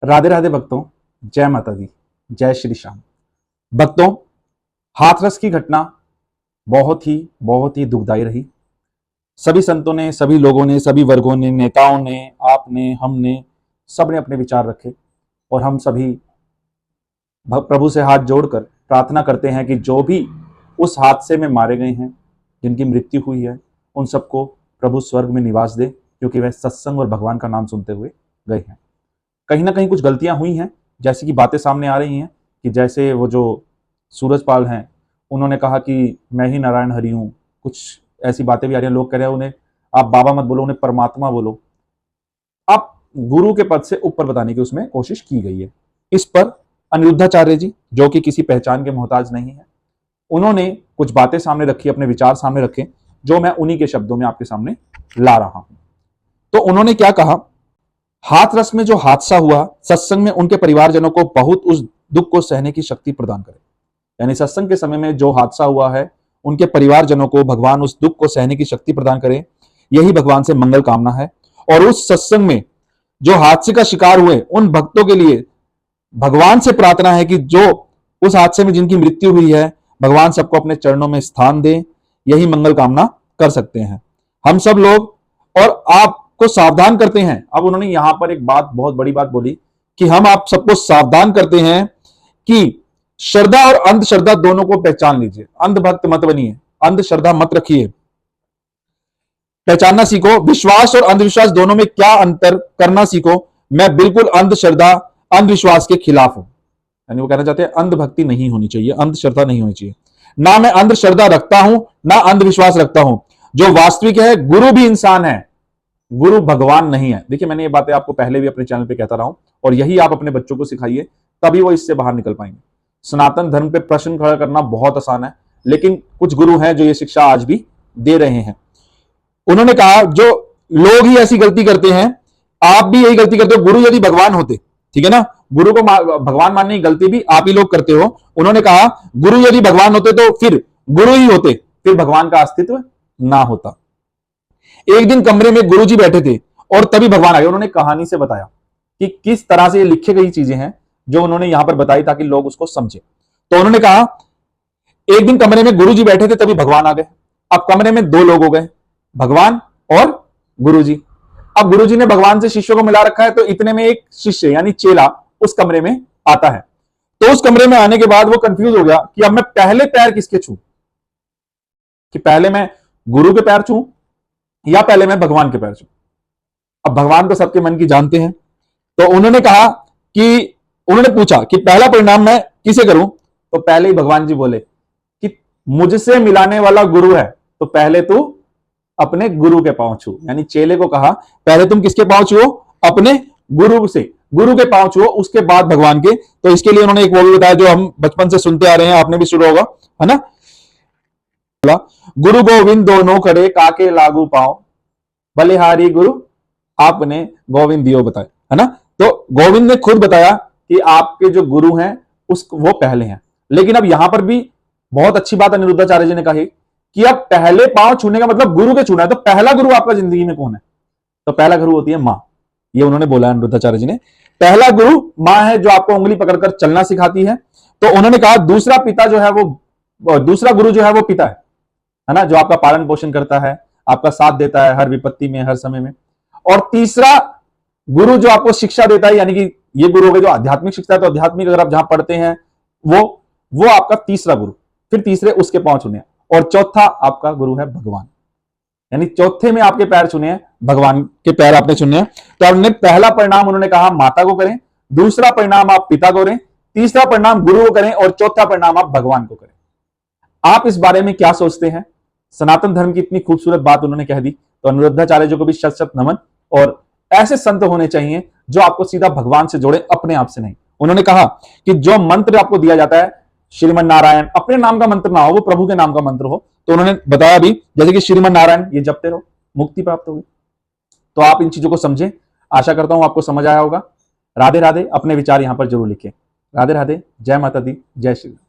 राधे राधे भक्तों, जय माता दी, जय श्री श्याम। भक्तों, हाथरस की घटना बहुत ही दुखदाई रही। सभी संतों ने, सभी लोगों ने, सभी वर्गों ने, नेताओं ने, आपने, हमने, सबने अपने विचार रखे और हम सभी प्रभु से हाथ जोड़कर प्रार्थना करते हैं कि जो भी उस हादसे में मारे गए हैं, जिनकी मृत्यु हुई है, उन सबको प्रभु स्वर्ग में निवास दे, क्योंकि वह सत्संग और भगवान का नाम सुनते हुए गए हैं। कहीं ना कहीं कुछ गलतियां हुई हैं, जैसी कि बातें सामने आ रही हैं कि जैसे वो जो सूरजपाल हैं, उन्होंने कहा कि मैं ही नारायण हरि हूं। कुछ ऐसी बातें भी आ रही हैं, लोग कह रहे हैं उन्हें आप बाबा मत बोलो, उन्हें परमात्मा बोलो। आप गुरु के पद से ऊपर बताने की उसमें कोशिश की गई है। इस पर अनिरुद्धाचार्य जी, जो कि किसी पहचान के मोहताज नहीं है, उन्होंने कुछ बातें सामने रखी, अपने विचार सामने रखे, जो मैं उन्हीं के शब्दों में आपके सामने ला रहा हूं। तो उन्होंने क्या कहा, हाथरस में जो हादसा हुआ, सत्संग में उनके परिवारजनों को बहुत उस दुख को सहने की शक्ति प्रदान करे। यानी सत्संग के समय में जो हादसा हुआ है, उनके परिवारजनों को भगवान उस दुख को सहने की शक्ति प्रदान करे, यही भगवान से मंगल कामना है। और उस सत्संग में जो हादसे का शिकार हुए उन भक्तों के लिए भगवान से प्रार्थना है कि जो उस हादसे में जिनकी मृत्यु हुई है, भगवान सबको अपने चरणों में स्थान दे, यही मंगल कामना कर सकते हैं हम सब लोग। और आपको सावधान करते हैं। अब उन्होंने यहां पर एक बात, बहुत बड़ी बात बोली कि हम आप सबको सावधान करते हैं कि श्रद्धा और अंधश्रद्धा दोनों को पहचान लीजिए। अंधभक्त मत बनिए, अंधश्रद्धा मत रखिए, पहचानना सीखो। विश्वास और अंधविश्वास दोनों में क्या अंतर करना सीखो। मैं बिल्कुल अंधश्रद्धा, अंधविश्वास के खिलाफ हूं। यानी वो कहना चाहते हैं अंधभक्ति नहीं होनी चाहिए, अंधश्रद्धा नहीं होनी चाहिए। ना मैं अंधश्रद्धा रखता हूं, ना अंधविश्वास रखता हूं। जो वास्तविक है, गुरु भी इंसान है, गुरु भगवान नहीं है। देखिए, मैंने ये बातें आपको पहले भी अपने चैनल पे कहता रहा हूं, और यही आप अपने बच्चों को सिखाइए, तभी वो इससे बाहर निकल पाएंगे। सनातन धर्म पे प्रश्न खड़ा करना बहुत आसान है, लेकिन कुछ गुरु हैं जो ये शिक्षा आज भी दे रहे हैं। उन्होंने कहा जो लोग ही ऐसी गलती करते हैं, आप भी यही गलती करते हो। गुरु यदि भगवान होते, ठीक है ना, गुरु को भगवान मानने की गलती भी आप ही लोग करते हो। उन्होंने कहा गुरु यदि भगवान होते तो फिर गुरु ही होते, फिर भगवान का अस्तित्व ना होता। एक दिन कमरे में गुरुजी बैठे थे और तभी भगवान आ गए। उन्होंने कहानी से बताया कि किस तरह से ये लिखी गई चीजें हैं, जो उन्होंने यहां पर बताई ताकि लोग उसको समझे। तो उन्होंने कहा एक दिन कमरे में गुरुजी बैठे थे, तभी भगवान आ गए। अब कमरे में दो लोग हो गए, भगवान और गुरुजी। अब गुरुजी ने भगवान से शिष्यों को मिला रखा है, तो इतने में एक शिष्य यानी चेला उस कमरे में आता है। तो उस कमरे में आने के बाद वो कंफ्यूज हो गया कि अब मैं पहले पैर किसके छू, कि पहले मैं गुरु के पैर छू या पहले मैं भगवान के पैर छू। अब भगवान तो सबके मन की जानते हैं, तो उन्होंने कहा कि, उन्होंने पूछा कि पहला परिणाम मैं किसे करूं। तो पहले ही भगवान जी बोले कि मुझसे मिलाने वाला गुरु है, तो पहले तू अपने गुरु के पांव छू। यानी चेले को कहा पहले तुम किसके पांव छुओ, अपने गुरु से, गुरु के पांव छुओ, उसके बाद भगवान के। तो इसके लिए उन्होंने एक वो भी बताया जो हम बचपन से सुनते आ रहे हैं, आपने भी सुना होगा, है ना, गुरु गोविंद दोनों खड़े काके लागू पांव, बलिहारी गुरु आपने गोविंद दियो बताए, है ना। तो गोविंद ने खुद बताया कि आपके जो गुरु हैं वो पहले हैं। लेकिन अब यहां पर भी बहुत अच्छी बात अनिरुद्धाचार्य जी ने कही कि अब पहले पांव छूने का मतलब गुरु के छूना है। तो पहला गुरु आपका जिंदगी में कौन है? तो पहला गुरु होती है मां। ये उन्होंने बोला अनिरुद्धाचार्य जी ने, पहला गुरु मां है, जो आपको उंगली पकड़कर चलना सिखाती है। तो उन्होंने कहा दूसरा पिता जो है वो, दूसरा गुरु जो है वो पिता है ना, जो आपका पालन पोषण करता है, आपका साथ देता है हर विपत्ति में, हर समय में। और तीसरा गुरु जो आपको शिक्षा देता है, यानी कि ये गुरु हो गए जो आध्यात्मिक शिक्षा है, तो आध्यात्मिक अगर आप जहां पढ़ते हैं वो आपका तीसरा गुरु। फिर तीसरे उसके पांव छूने। और चौथा आपका गुरु है भगवान, यानी चौथे में आपके पैर छूने हैं, भगवान के पैर आपने चुने हैं। तो आपने पहला परिणाम उन्होंने कहा माता को करें, दूसरा परिणाम आप पिता को करें, तीसरा परिणाम गुरु को करें, और चौथा परिणाम आप भगवान को करें। आप इस बारे में क्या सोचते हैं? सनातन धर्म की इतनी खूबसूरत बात उन्होंने कह दी, तो अनिरुद्धाचार्य जी को भी शत शत नमन। और ऐसे संत होने चाहिए जो आपको सीधा भगवान से जोड़े, अपने आप से नहीं। उन्होंने कहा कि जो मंत्र आपको दिया जाता है, श्रीमन नारायण, अपने नाम का मंत्र ना हो, वो प्रभु के नाम का मंत्र हो। तो उन्होंने बताया भी, जैसे कि श्रीमन नारायण, ये जपते रहो, मुक्ति प्राप्त होगी। तो आप इन चीजों को समझें। आशा करता हूं आपको समझ आया होगा। राधे राधे। अपने विचार यहां पर जरूर लिखें। राधे राधे। जय माता दी, जय श्री राम।